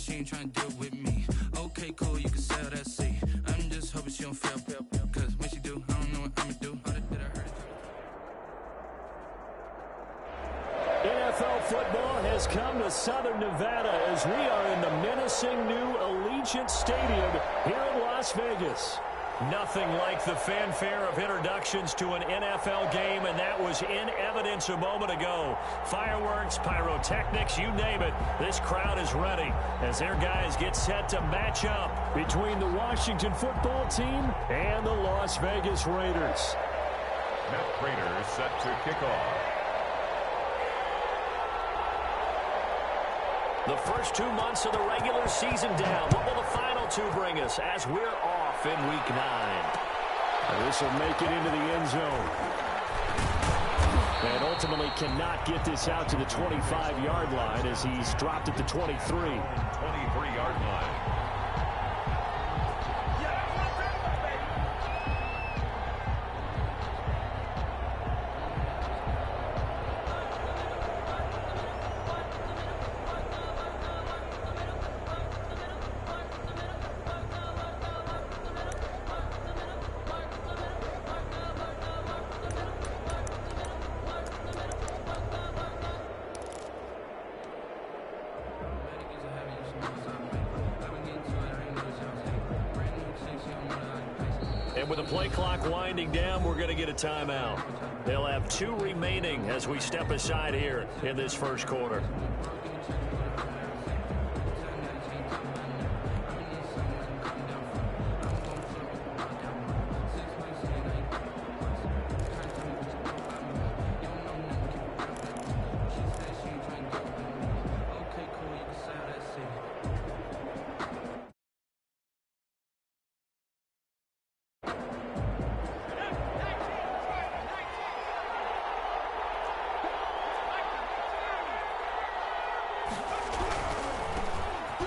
she ain't trying to deal with me. Okay, cool, you can sell that seat. I'm just hoping she don't fail, cause when she do, I don't know what I'ma do. NFL football has come to Southern Nevada as we are in the menacing new Allegiant Stadium here in Las Vegas. Nothing like the fanfare of introductions to an NFL game, and that was in evidence a moment ago. Fireworks, pyrotechnics, you name it. This crowd is ready as their guys get set to match up between the Washington football team and the Las Vegas Raiders. Matt Raiders set to kick off. The first 2 months of the regular season down. What will the final two bring us as we're off in Week 9? And this will make it into the end zone. And ultimately cannot get this out to the 25-yard line as he's dropped at the 23. 23-yard line. And with the play clock winding down, we're going to get a timeout. They'll have 2 remaining as we step aside here in this first quarter.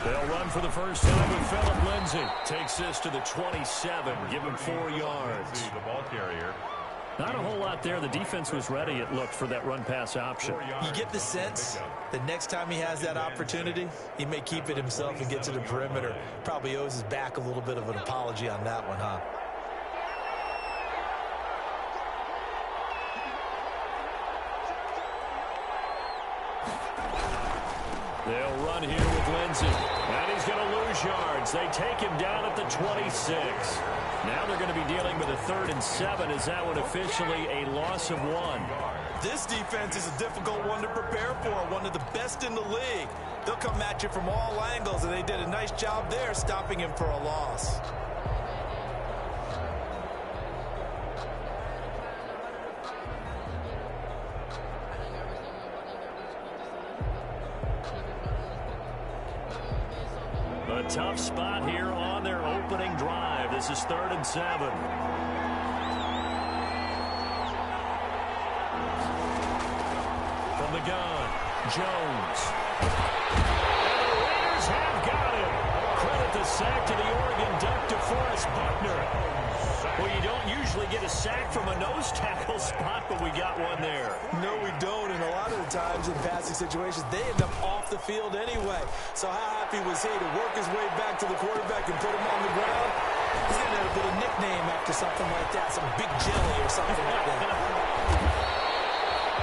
They'll run for the first time with Phillip Lindsay. Takes this to the 27. Give him 4 yards. The ball carrier. Not a whole lot there. The defense was ready, it looked, for that run-pass option. You get the sense that next time he has that opportunity, he may keep it himself and get to the perimeter. Probably owes his back a little bit of an apology on that one, huh? They'll run here with Lindsay. And he's going to lose yards. They take him down at the 26. Now they're going to be dealing with a 3rd and 7. Is that one officially a loss of 1? This defense is a difficult one to prepare for, one of the best in the league. They'll come at you from all angles, and they did a nice job there stopping him for a loss. A tough spot here on their opening drive. This is 3rd and 7. From the gun, Jones. And the Raiders have got him. Credit the sack to the Oregon Duck, DeForest Buckner. Well, you don't usually get a sack from a nose tackle spot, but we got one there. No, we don't, and a lot of the times in passing situations, they end up off the field anyway. So how happy was he to work his way back to the quarterback and put him on the ground? He's going to get a nickname after something like that, some Big Jelly or something like that.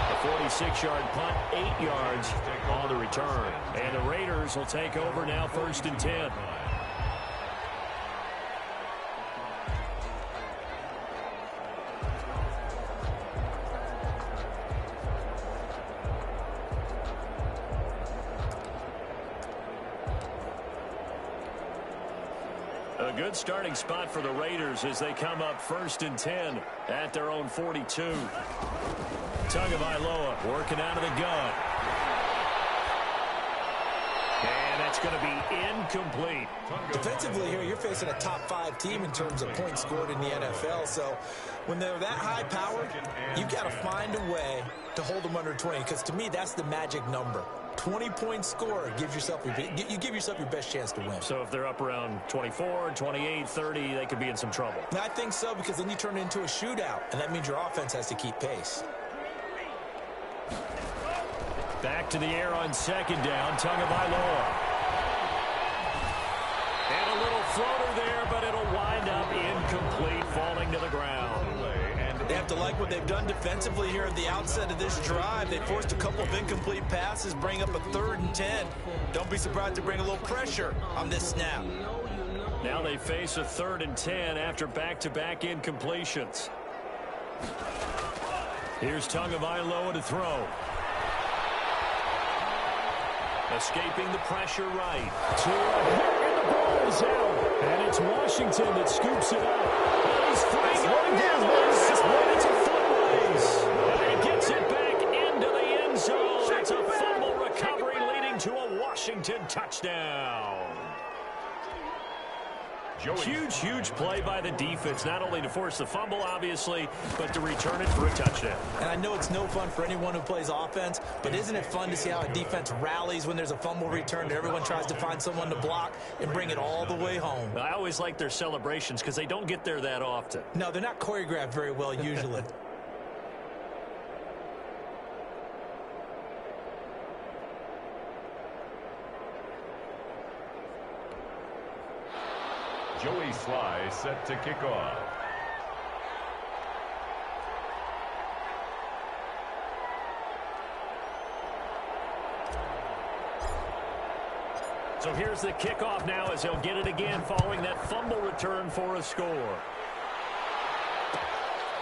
A 46-yard punt, 8 yards on the return. And the Raiders will take over now, 1st and 10. A good starting spot for the Raiders as they come up 1st and 10 at their own 42. Tagovailoa working out of the gun. And that's going to be incomplete. Defensively here, you're facing a top-5 team in terms of points scored in the NFL. So when they're that high-powered, you've got to find a way to hold them under 20. Because to me, that's the magic number. 20-point score gives yourself you give yourself your best chance to win. So if they're up around 24, 28, 30, they could be in some trouble. And I think so, because then you turn it into a shootout, and that means your offense has to keep pace. Back to the air on 2nd down, Tagovailoa. floater there, but it'll wind up incomplete, falling to the ground. They have to like what they've done defensively here at the outset of this drive. They forced a couple of incomplete passes, bring up a 3rd and 10. Don't be surprised to bring a little pressure on this snap. Now they face a 3rd and 10 after back-to-back incompletions. Here's Tagovailoa to throw. Escaping the pressure right. And the ball is out. And it's Washington that scoops it up. He's free going down. It's a foot race. And he gets it back into the end zone. It's a fumble recovery leading to a Washington touchdown. Huge play by the defense, not only to force the fumble, obviously, but to return it for a touchdown. And I know it's no fun for anyone who plays offense, but isn't it fun to see how a defense rallies when there's a fumble return and everyone tries to find someone to block and bring it all the way home? I always like their celebrations because they don't get there that often. No, they're not choreographed very well usually. Joey Sly set to kick off. So here's the kickoff now as he'll get it again following that fumble return for a score.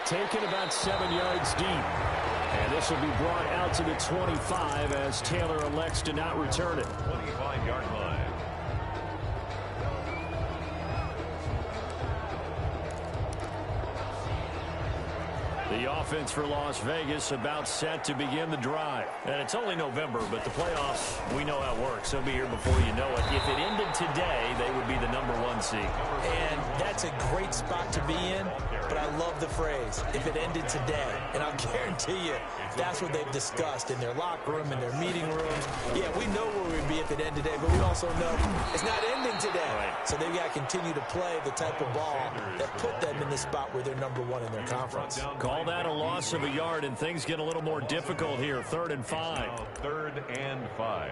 Taken about 7 yards deep. And this will be brought out to the 25 as Taylor elects to not return it. 25-yard line. The offense for Las Vegas about set to begin the drive. And it's only November, but the playoffs, we know how it works. They'll be here before you know it. If it ended today, they would be the #1 seed. And that's a great spot to be in, but I love the phrase, if it ended today. And I'll guarantee you, that's what they've discussed in their locker room, in their meeting rooms. Yeah, we know where we'd be if it ended today, but we also know it's not ending today. Right. So they've got to continue to play the type of ball that put them in the spot where they're #1 in their conference. Call that a loss of a yard, and things get a little more difficult here. 3rd and 5. 3rd and 5.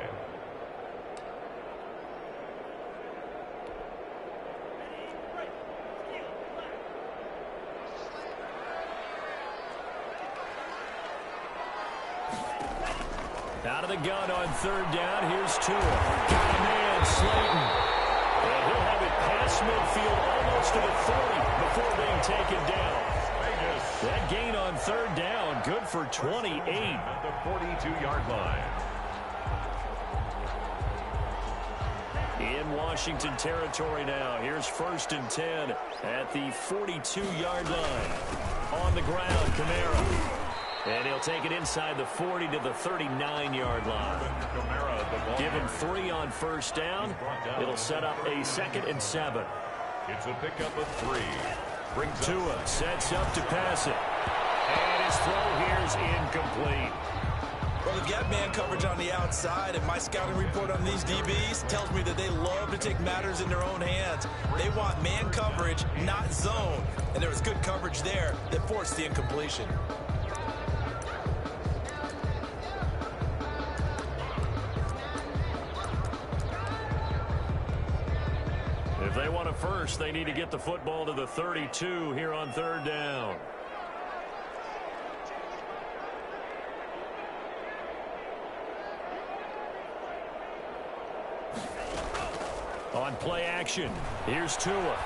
Out of the gun on 3rd down. Here's Tua. Got a man, Slayton. And he'll have it past midfield almost to the 40 before being taken down. That gain on 3rd down, good for 28. At the 42-yard line. In Washington territory now. Here's 1st and 10 at the 42-yard line. On the ground, Kamara. And he'll take it inside the 40 to the 39-yard line. Give him 3 on 1st down. It'll set up a 2nd and 7. It's a pickup of 3. Tua sets up to pass it. And his throw here is incomplete. Well, they've got man coverage on the outside, and my scouting report on these DBs tells me that they love to take matters in their own hands. They want man coverage, not zone. And there was good coverage there that forced the incompletion. If they want a first, they need to get the football to the 32 here on 3rd down. On play action, here's Tua. Into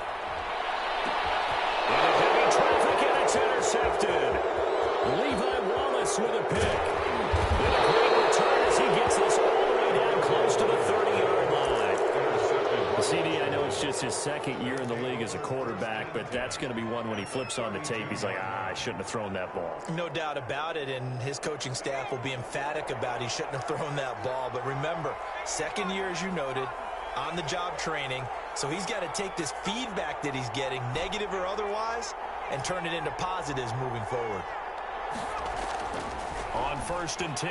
heavy traffic, and it's intercepted. Levi Wallace with a pick. And a great return as he gets this all the way down close to the 30-yard line. CD, I know it's just his 2nd year in the league as a quarterback, but that's going to be one when he flips on the tape. He's like, I shouldn't have thrown that ball. No doubt about it, and his coaching staff will be emphatic about he shouldn't have thrown that ball. But remember, 2nd year, as you noted, on-the-job training, so he's got to take this feedback that he's getting, negative or otherwise, and turn it into positives moving forward. On 1st and 10,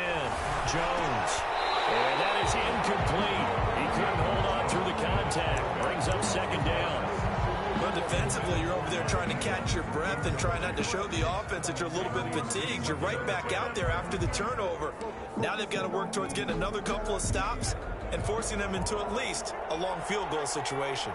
Jones. And that is incomplete. He couldn't hold on through the contact. Brings up 2nd down. But defensively, you're over there trying to catch your breath and try not to show the offense that you're a little bit fatigued. You're right back out there after the turnover. Now they've got to work towards getting another couple of stops and forcing them into at least a long field goal situation.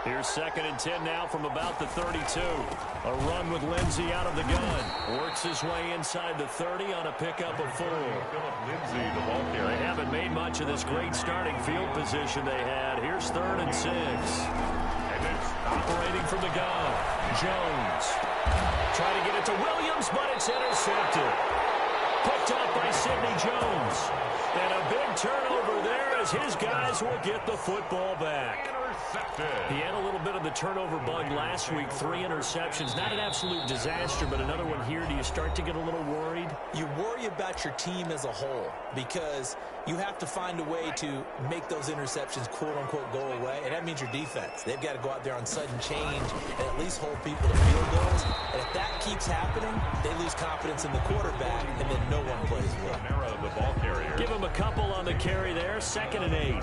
Here's 2nd and 10 now from about the 32. A run with Lindsey out of the gun. Works his way inside the 30 on a pickup of 4. Lindsey, the ball carrier. They haven't made much of this great starting field position they had. Here's 3rd and 6. And it's Operating from the gun, Jones. Trying to get it to Williams, but it's intercepted. Picked up by Sidney Jones. And a big turnover there as his guys will get the football back. He had a little bit of the turnover bug last week, 3 interceptions. Not an absolute disaster, but another one here. Do you start to get a little worried? You worry about your team as a whole because you have to find a way to make those interceptions, quote-unquote, go away, and that means your defense. They've got to go out there on sudden change and at least hold people to field goals. And if that keeps happening, they lose confidence in the quarterback, and then no one plays well. the ball carrier. Give him a couple on the carry there, 2nd and 8.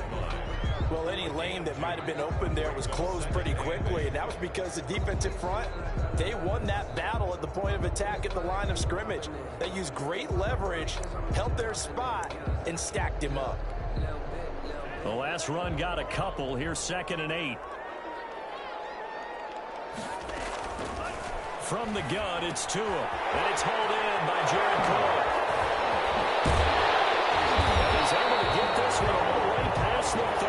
Well, any lane that might have been open there was closed pretty quickly, and that was because the defensive front, they won that battle at the point of attack at the line of scrimmage. They used great leverage, held their spot, and stacked him up. The last run got a couple. Here's 2nd and 8. From the gun, it's Tua. And it's hauled in by Jared Cook. And he's able to get this one all the way past the 30.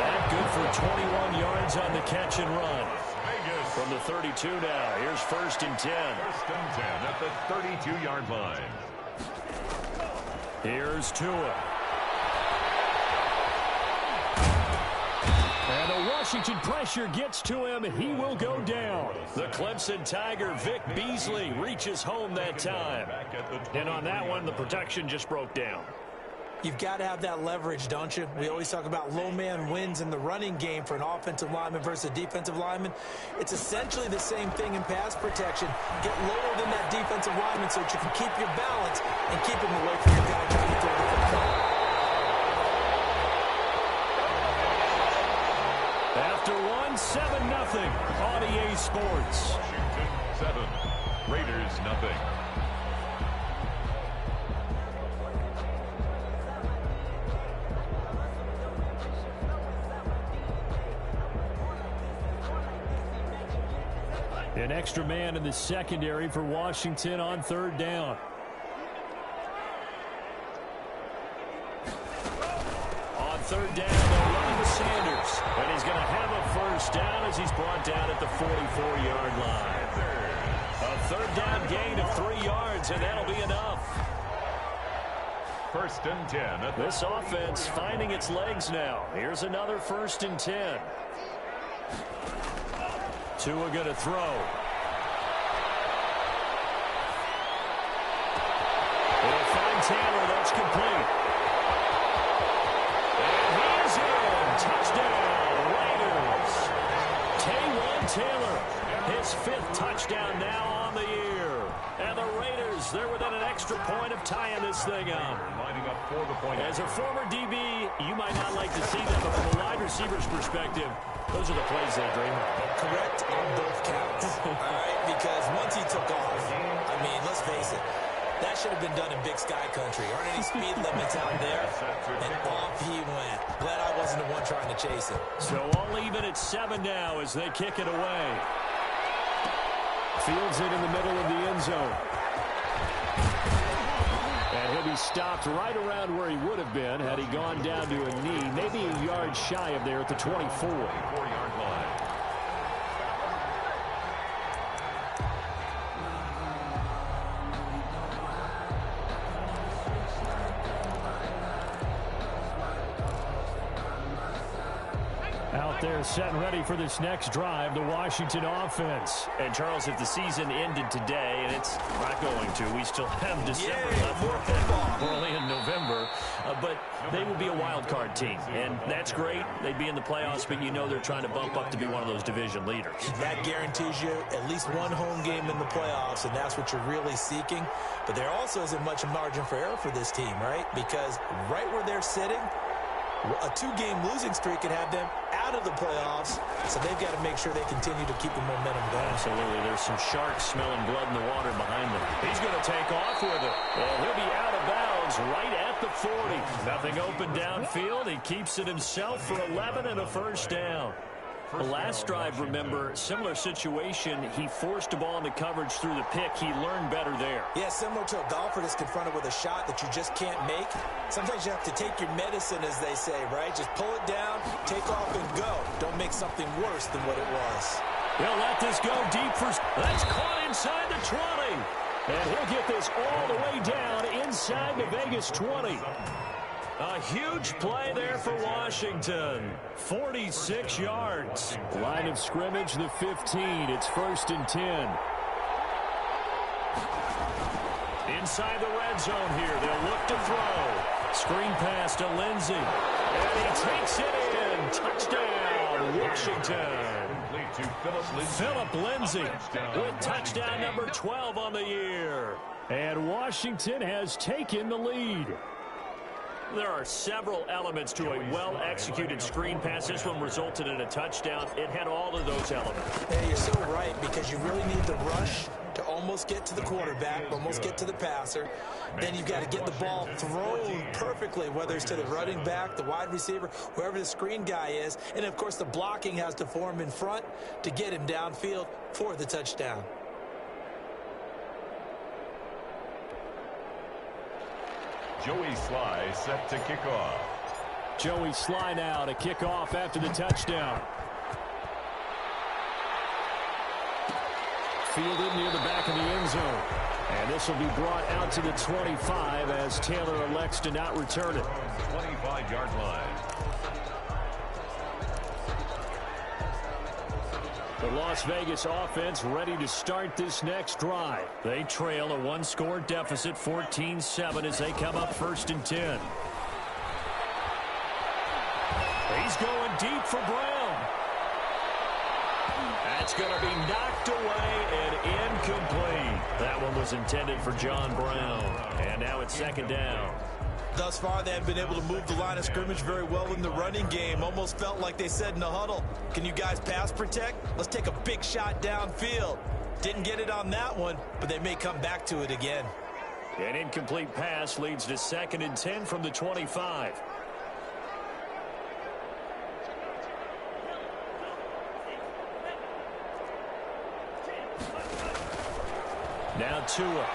That good for 21 yards on the catch and run. From the 32 now, here's 1st and 10. 1st and 10 at the 32-yard line. Here's Tua. And the Washington pressure gets to him. He will go down. The Clemson Tiger, Vic Beasley, reaches home that time. And on that one, the protection just broke down. You've got to have that leverage, don't you? We always talk about low man wins in the running game for an offensive lineman versus a defensive lineman. It's essentially the same thing in pass protection. Get lower than that defensive lineman so that you can keep your balance and keep him away from your guy trying to throw the football. After one, 7-0 on EA Sports. Washington 7, Raiders nothing. An extra man in the secondary for Washington on 3rd down. On 3rd down, they'll run with Sanders. And he's going to have a 1st down as he's brought down at the 44-yard line. A 3rd down gain of 3 yards, and that'll be enough. 1st and 10. This offense finding its legs now. Here's another 1st and 10. Tua going to throw. They'll find Taylor. That's complete. And he's in. Touchdown, Raiders. Taywan Taylor, his 5th touchdown now on the year. And the Raiders, they're within an extra point of tying this thing up. Lining up for the point. As a former DB, you might not like to see that, but from a wide receiver's perspective, those are the plays they dream of. Correct on both counts. All right, because once he took off, I mean, let's face it, that should have been done in Big Sky Country. Aren't any speed limits out there? And off he went. Glad I wasn't the one trying to chase it. So all even at 7 now as they kick it away. Fields it in the middle of the end zone. And he'll be stopped right around where he would have been had he gone down to a knee, maybe a yard shy of there at the 24-yard line. Out there set and ready for this next drive, the Washington offense. And Charles, if the season ended today, and it's not going to, we still have December left. We're only in November, but they would be a wild card team, and that's great. They'd be in the playoffs, but you know they're trying to bump up to be one of those division leaders. That guarantees you at least one home game in the playoffs, and that's what you're really seeking. But there also isn't much margin for error for this team, right? Because right where they're sitting, a 2-game losing streak could have them out of the playoffs, so they've got to make sure they continue to keep the momentum going. Absolutely. There's some sharks smelling blood in the water behind them. He's going to take off with it, and he'll be out of bounds right at the 40. Nothing open downfield. He keeps it himself for 11 and a 1st down. The last drive, remember, similar situation. He forced a ball into coverage through the pick. He learned better there. Yeah, similar to a golfer that's confronted with a shot that you just can't make. Sometimes you have to take your medicine, as they say, right? Just pull it down, take off, and go. Don't make something worse than what it was. He'll let this go deep for... That's caught inside the 20. And he'll get this all the way down inside the Vegas 20. A huge play there for Washington. 46 yards. Line of scrimmage, the 15. It's 1st and 10. Inside the red zone here. They'll look to throw. Screen pass to Lindsey. And he takes it in. Touchdown, Washington. Phillip Lindsey with touchdown number 12 on the year. And Washington has taken the lead. There are several elements to a well-executed screen pass. This one resulted in a touchdown. It had all of those elements. Yeah, you're so right, because you really need the rush to almost get to the quarterback, almost get to the passer. Then you've got to get the ball thrown perfectly, whether it's to the running back, the wide receiver, whoever the screen guy is. And, of course, the blocking has to form in front to get him downfield for the touchdown. Joey Sly set to kick off. Joey Sly now to kick off after the touchdown. Fielded near the back of the end zone. And this will be brought out to the 25 as Taylor elects to not return it. 25-yard line. The Las Vegas offense ready to start this next drive. They trail a one-score deficit, 14-7, as they come up 1st and 10. He's going deep for Brown. That's going to be knocked away and incomplete. That one was intended for John Brown. And now it's 2nd down. Thus far, they have been able to move the line of scrimmage very well in the running game. Almost felt like they said in the huddle, can you guys pass protect? Let's take a big shot downfield. Didn't get it on that one, but they may come back to it again. An incomplete pass leads to 2nd and 10 from the 25. Now Tua.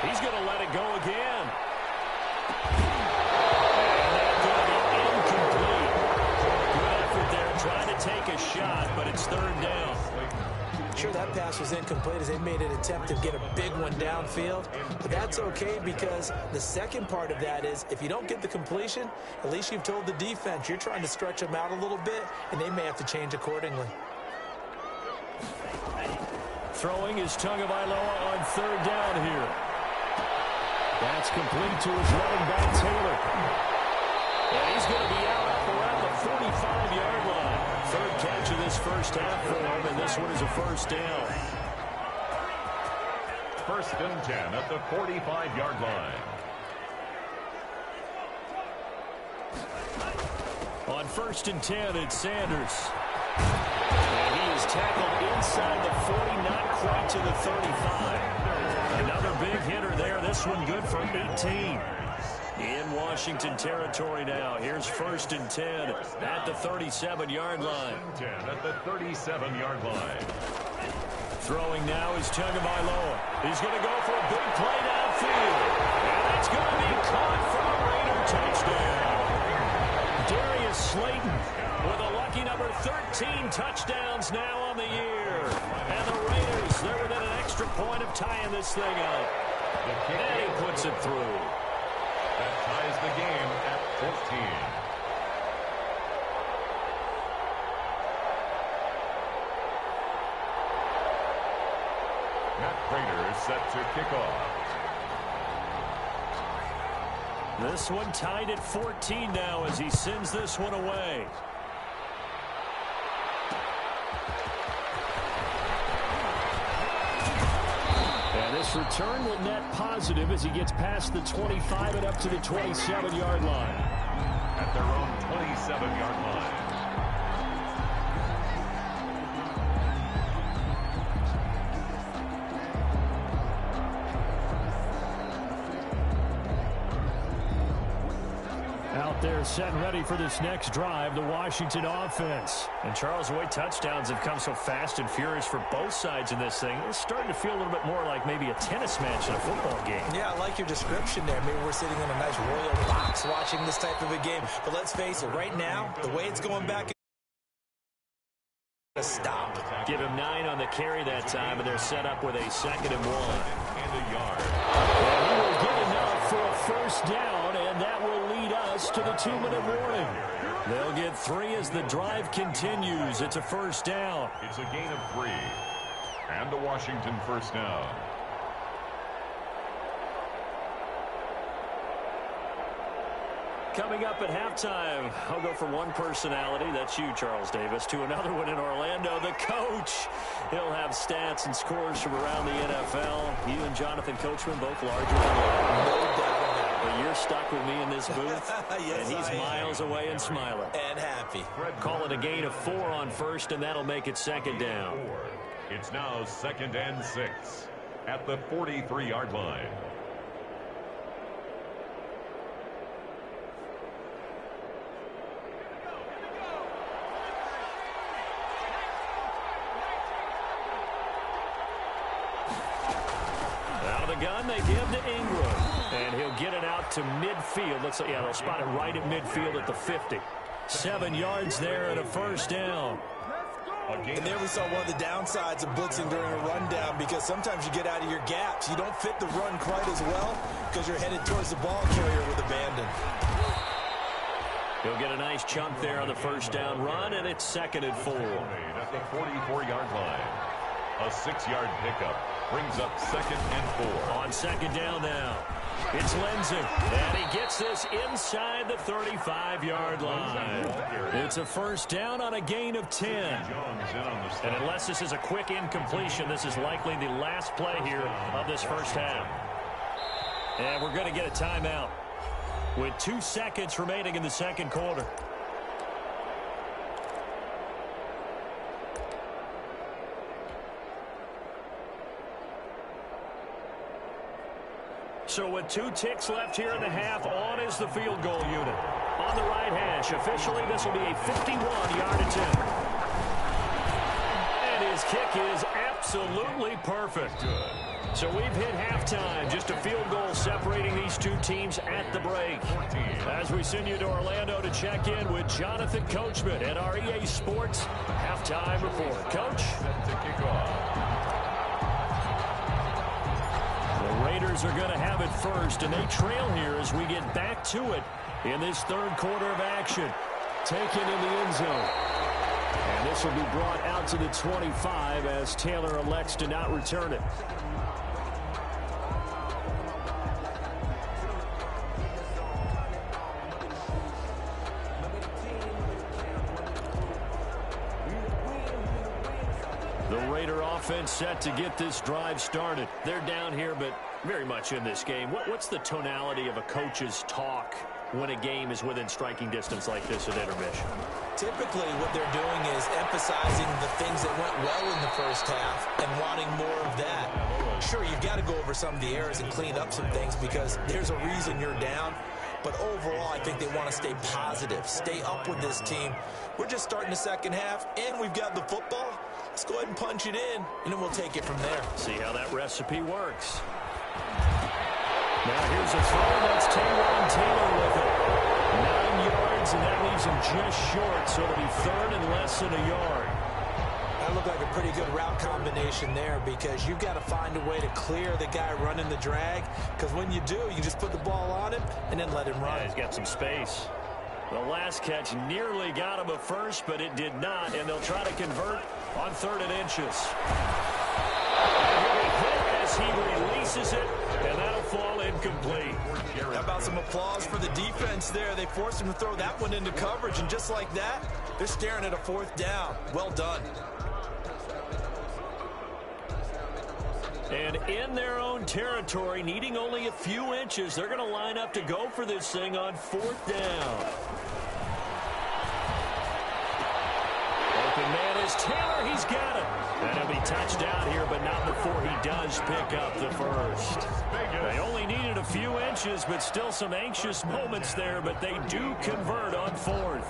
He's going to let it go again. And that's going to be incomplete. Good effort there trying to take a shot, but it's 3rd down. Sure, that pass was incomplete as they made an attempt to get a big one downfield. But that's okay, because the second part of that is if you don't get the completion, at least you've told the defense you're trying to stretch them out a little bit, and they may have to change accordingly. Throwing is Tagovailoa on 3rd down here. That's complete to his running back, Taylor. And he's going to be out around the 45-yard line. 3rd catch of this first half for him, and this one is a 1st down. 1st and 10 at the 45-yard line. On 1st and 10, it's Sanders. And he is tackled inside the 40, not quite to the 35. Another big hitter there. This one good for 18. In Washington territory now. Here's 1st and 10 at the 37-yard line. 10 at the 37-yard line. Throwing now is Tagovailoa. He's going to go for a big play downfield. And that's going to be caught for a Raider touchdown. Darius Slayton with a lucky number 13 touchdowns now on the year. And the Raiders, they're within an extra point of tying this thing up. And he puts it through. That ties the game at 14. Matt Prater is set to kick off. This one tied at 14 now as he sends this one away. And this return will net positive as he gets past the 25 and up to the 27-yard line. At their own 27-yard line. Out there They're set and ready for this next drive, the Washington offense. And Charles, the way touchdowns have come so fast and furious for both sides in this thing, it's starting to feel a little bit more like maybe a tennis match in a football game. Yeah, I like your description there. Maybe we're sitting in a nice royal box watching this type of a game. But let's face it, right now, the way it's going back, stop. Give him 9 on the carry that time, and they're set up with a 2nd and 1. And a yard. And he will get enough for a first down, and that will lead us to the 2-minute warning. They'll get 3 as the drive continues. It's a first down. It's a gain of 3. And a Washington first down. Coming up at halftime, I'll go from one personality, that's you, Charles Davis, to another one in Orlando, the coach. He'll have stats and scores from around the NFL. You and Jonathan Coachman both larger than life. No doubt about it. But you're stuck with me in this booth, Yes, and he's miles away and smiling. And happy. Call it a gain of 4 on first, and that'll make it 2nd down. It's now 2nd and 6 at the 43-yard line. Out of the gun, they give to Ingram. And he'll get it out to midfield. Looks like, yeah, they'll spot it right at midfield at the 50. 7 yards there and a first down. And there we saw one of the downsides of blitzing during a rundown, because sometimes you get out of your gaps. You don't fit the run quite as well because you're headed towards the ball carrier with abandon. He'll get a nice chunk there on the first down run, and it's 2nd and 4. At the 44-yard line. A 6-yard pickup brings up 2nd and 4. On 2nd down now. It's Lindsey, and he gets this inside the 35-yard line. It's a first down on a gain of 10. And unless this is a quick incompletion, this is likely the last play here of this first half. And we're going to get a timeout with 2 seconds remaining in the second quarter. So with 2 ticks left here in the half, on is the field goal unit. On the right hash, officially this will be a 51-yard attempt. And his kick is absolutely perfect. So we've hit halftime, just a field goal separating these 2 teams at the break. As we send you to Orlando to check in with Jonathan Coachman at our EA Sports halftime report. Coach? Raiders are going to have it first, and they trail here as we get back to it in this third quarter of action. Taken in the end zone. And this will be brought out to the 25 as Taylor elects to not return it. The Raider offense set to get this drive started. They're down here, but very much in this game. What's the tonality of a coach's talk when a game is within striking distance like this at intermission? Typically, what they're doing is emphasizing the things that went well in the first half and wanting more of that. Sure, you've got to go over some of the errors and clean up some things because there's a reason you're down. But overall, I think they want to stay positive, stay up with this team. We're just starting the second half, and we've got the football. Let's go ahead and punch it in, and then we'll take it from there. See how that recipe works. Now here's a throw. That's Taywan Taylor with it. 9 yards, and that leaves him just short, so it'll be 3rd and less than a yard. That looked like a pretty good route combination there because you've got to find a way to clear the guy running the drag, because when you do, you just put the ball on him and then let him run. Yeah, he's got some space. The last catch nearly got him a first, but it did not, and they'll try to convert on 3rd and inches. And he'll be hit as he releases it, and that'll fall incomplete. How about some applause for the defense there? They forced him to throw that one into coverage, and just like that, they're staring at a 4th down. Well done. And in their own territory, needing only a few inches, they're going to line up to go for this thing on 4th down. Open man is is Taylor. He's got it. And he'll be touched out here, but not before he does pick up the first. They only needed a few inches, but still some anxious moments there, but they do convert on fourth.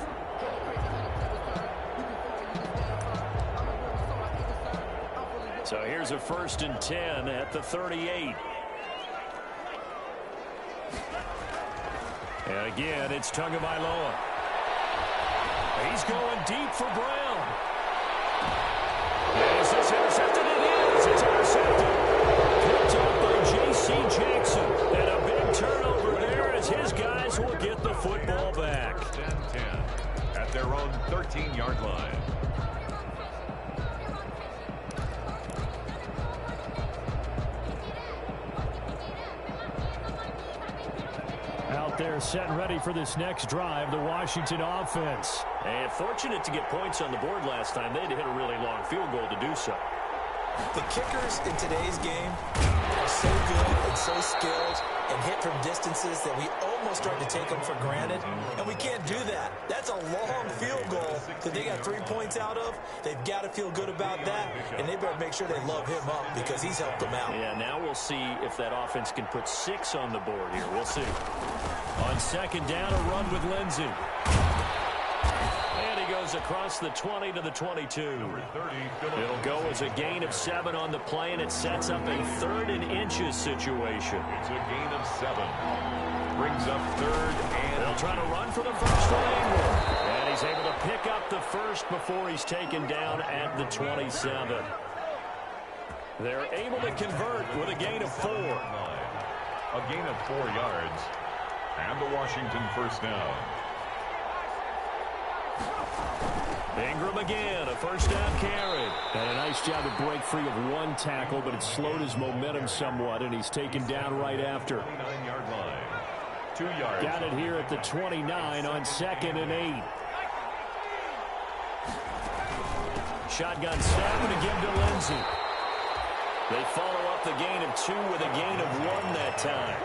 So here's a 1st and 10 at the 38. And again, it's Tagovailoa. He's going deep for Brown. Is this intercepted? It is. It's intercepted. Picked up by J.C. Jackson. And a big turnover there as his guys will get the football back. 10-10 at their own 13-yard line. Out there set and ready for this next drive, the Washington offense. And fortunate to get points on the board last time. They had to hit a really long field goal to do so. The kickers in today's game are so good and so skilled and hit from distances that we almost start to take them for granted, and we can't do that. That's a long field goal that they got 3 points out of. They've got to feel good about that, and they better make sure they love him up because he's helped them out. Yeah, now we'll see if that offense can put 6 on the board here. We'll see. On 2nd down, a run with Lindsey. And he goes across the 20 to the 22. It'll go as a gain of 7 on the play, and it sets up a 3rd and inches situation. It's a gain of 7. Brings up 3rd and... They'll try to run for the first and 1. And he's able to pick up the first before he's taken down at the 27. They're able to convert with a gain of 4. A gain of 4 yards. And the Washington 1st down. Ingram again, a 1st down carry. And a nice job to break free of 1 tackle, but it slowed his momentum somewhat, and he's taken down right after. 29-yard line. 2 yards. Got it here at the 29 on 2nd and 8. Shotgun snap and again to Lindsey. They follow up the gain of 2 with a gain of 1 that time.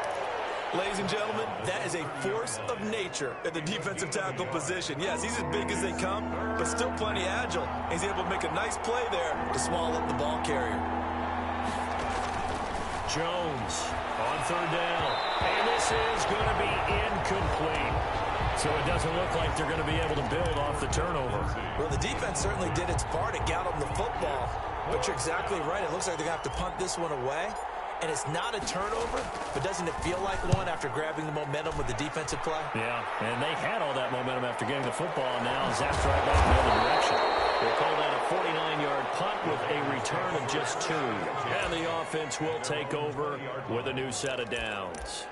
Ladies and gentlemen, that is a force of nature at the defensive tackle position. Yes, he's as big as they come, but still plenty agile. He's able to make a nice play there to swallow up the ball carrier. Jones on 3rd down. And this is going to be incomplete. So it doesn't look like they're going to be able to build off the turnover. Well, the defense certainly did its part to get them the football. But you're exactly right. It looks like they're going to have to punt this one away. And it's not a turnover, but doesn't it feel like one after grabbing the momentum with the defensive play? Yeah, and they had all that momentum after getting the football, and now zapped right back in the other direction. We'll call that a 49-yard punt with a return of just 2. And the offense will take over with a new set of downs.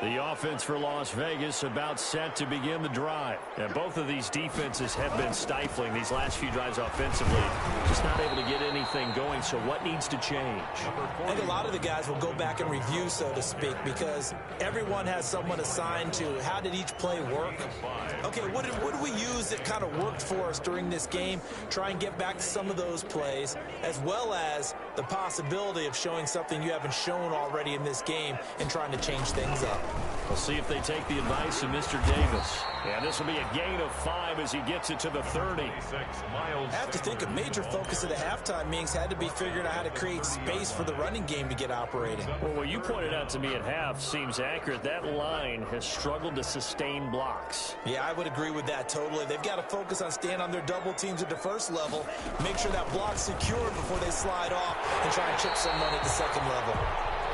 The offense for Las Vegas about set to begin the drive. And both of these defenses have been stifling these last few drives offensively. Just not able to get anything going, so what needs to change? I think a lot of the guys will go back and review, so to speak, because everyone has someone assigned to how did each play work. Okay, what did we use that kind of worked for us during this game? Try and get back to some of those plays, as well as the possibility of showing something you haven't shown already in this game and trying to change things up. We'll see if they take the advice of Mr. Davis. And this will be a gain of 5 as he gets it to the 30. I have to think a major focus of the halftime meetings had to be figuring out how to create space for the running game to get operating. Well, what you pointed out to me at half seems accurate. That line has struggled to sustain blocks. Yeah, I would agree with that totally. They've got to focus on staying on their double teams at the first level, make sure that block's secured before they slide off and try and chip someone at the second level.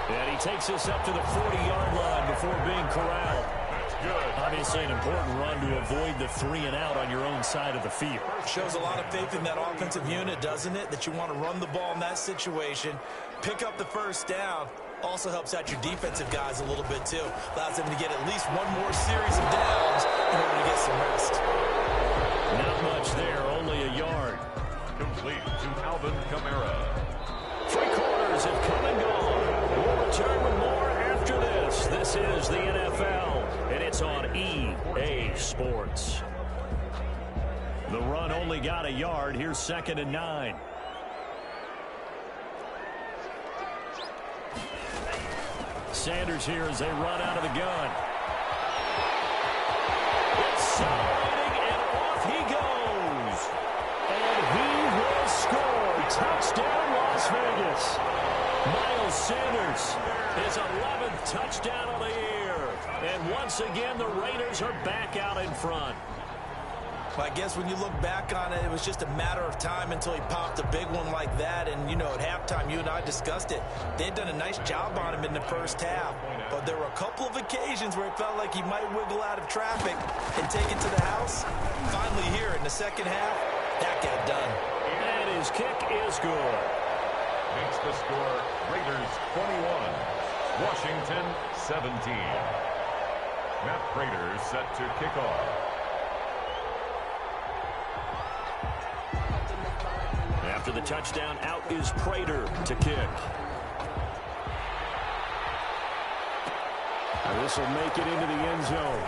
And he takes this up to the 40-yard line before being corralled. That's good. Obviously an important run to avoid the 3 and out on your own side of the field. Shows a lot of faith in that offensive unit, doesn't it? That you want to run the ball in that situation, pick up the first down. Also helps out your defensive guys a little bit, too. Allows them to get at least one more series of downs in order to get some rest. Not much there, only a yard. Complete to Alvin Kamara. 3 quarters have come and gone. We'll return with more after this. This is the NFL, and it's on EA Sports. The run only got a yard. Here's 2nd and 9. Sanders here as they run out of the gun. Accelerating, and off he goes. once again, the Raiders are back out in front. I guess when you look back on it, it was just a matter of time until he popped a big one like that. And, you know, at halftime, you and I discussed it. They had done a nice job on him in the first half. But there were a couple of occasions where it felt like he might wiggle out of traffic and take it to the house. Finally here in the second half, that got done. And his kick is good. Makes the score Raiders 21, Washington 17. Matt Prater set to kick off. After the touchdown, out is Prater to kick. And this will make it into the end zone.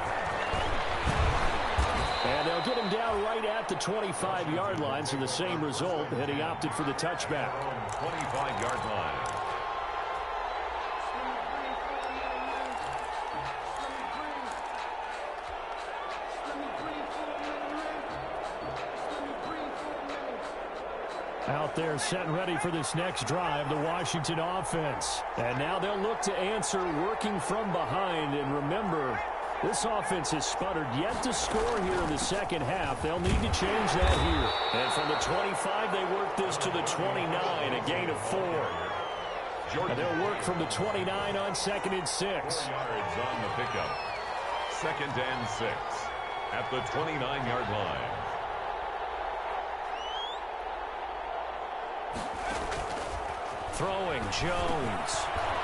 And they'll get him down right at the 25-yard line, so the same result, and he opted for the touchback. 25-yard line. Out there set and ready for this next drive, the Washington offense. And now they'll look to answer working from behind. And remember, this offense has sputtered yet to score here in the second half. They'll need to change that here. And from the 25, they work this to the 29, a gain of 4. And they'll work from the 29 on 2nd and 6. 4 yards on the pickup. 2nd and 6 at the 29-yard line. Throwing Jones.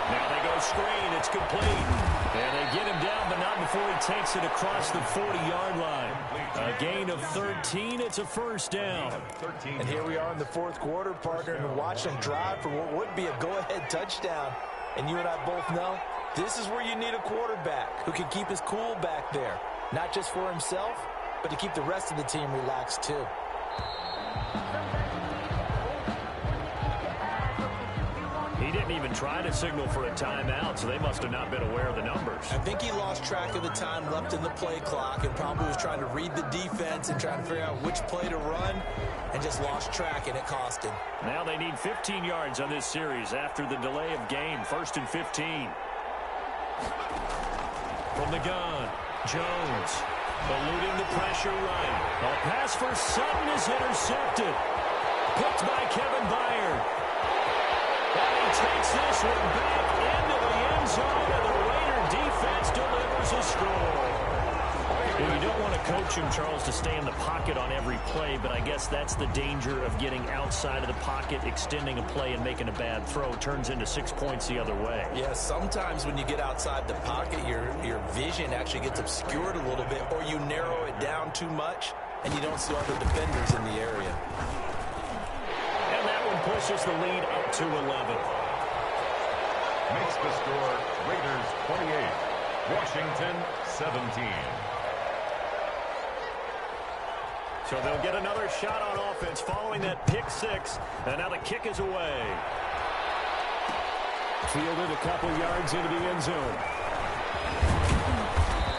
Now they go screen. It's complete. And they get him down, but not before he takes it across the 40-yard line. A gain of 13. It's a first down. And here we are in the fourth quarter, partner, and watch them drive for what would be a go-ahead touchdown. And you and I both know this is where you need a quarterback who can keep his cool back there. Not just for himself, but to keep the rest of the team relaxed too. He didn't even try to signal for a timeout, so they must have not been aware of the numbers. I think he lost track of the time left in the play clock and probably was trying to read the defense and trying to figure out which play to run and just lost track, and it cost him. Now they need 15 yards on this series after the delay of game. 1st and 15. From the gun, Jones eluding the pressure right. A pass for Sutton is intercepted. Picked by Kevin Byard. And he takes this one back into the end zone, and the Raider defense delivers a score. Well, you don't want to coach him, Charles, to stay in the pocket on every play, but I guess that's the danger of getting outside of the pocket, extending a play, and making a bad throw. Turns into 6 points the other way. Yeah, sometimes when you get outside the pocket, your vision actually gets obscured a little bit, or you narrow it down too much, and you don't see all the defenders in the area. Pushes the lead up to 11. Makes the score Raiders 28, Washington 17. So they'll get another shot on offense following that pick 6, and now the kick is away. Fielded a couple yards into the end zone.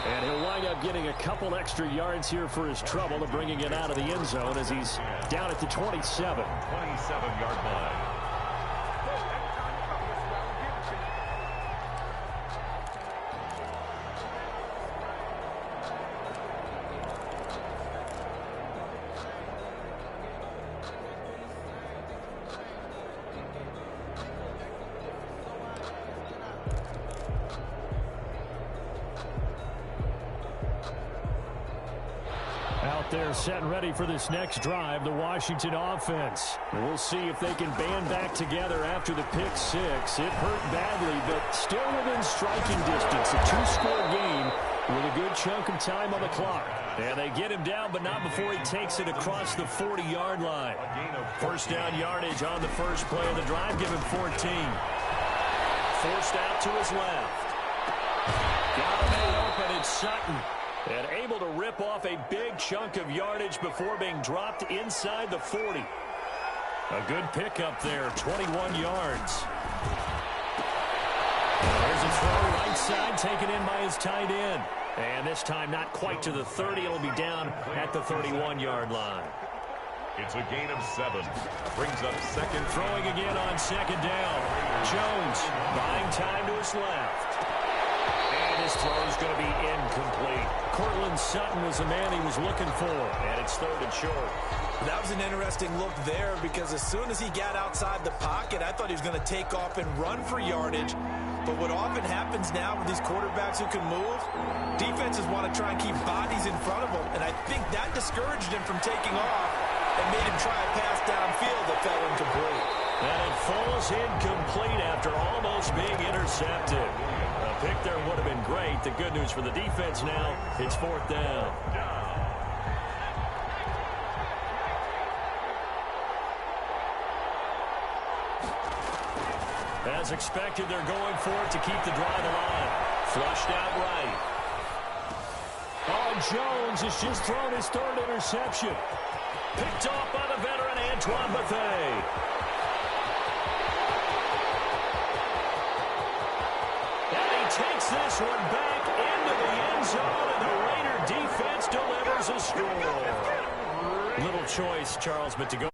And he'll wind up getting a couple extra yards here for his trouble of bringing it out of the end zone as he's down at the 27. 27-yard line. They're set and ready for this next drive, the Washington offense. We'll see if they can band back together after the pick 6. It hurt badly, but still within striking distance. A 2-score game with a good chunk of time on the clock. And they get him down, but not before he takes it across the 40-yard line. First down yardage on the first play of the drive. Give him 14. Forced out to his left. Got him open. It's Sutton. And able to rip off a big chunk of yardage before being dropped inside the 40. A good pickup there, 21 yards. There's a throw right side taken in by his tight end. And this time not quite to the 30. It'll be down at the 31-yard line. It's a gain of 7. Brings up second. Throwing again on second down. Jones buying time to his left. And this throw is going to be incomplete. Cortland Sutton was the man he was looking for. And it's third and short. That was an interesting look there because as soon as he got outside the pocket, I thought he was going to take off and run for yardage. But what often happens now with these quarterbacks who can move, defenses want to try and keep bodies in front of them. And I think that discouraged him from taking off and made him try a pass downfield that fell incomplete. And it falls incomplete after almost being intercepted. A pick there would have been great. The good news for the defense now, it's fourth down. As expected, they're going for it to keep the drive alive. Flushed out right. Oh, Jones has just thrown his third interception. Picked off by the veteran Antoine Bethea. And he takes this one back into the end zone, and the Raider defense delivers a score. Little choice, Charles, but to go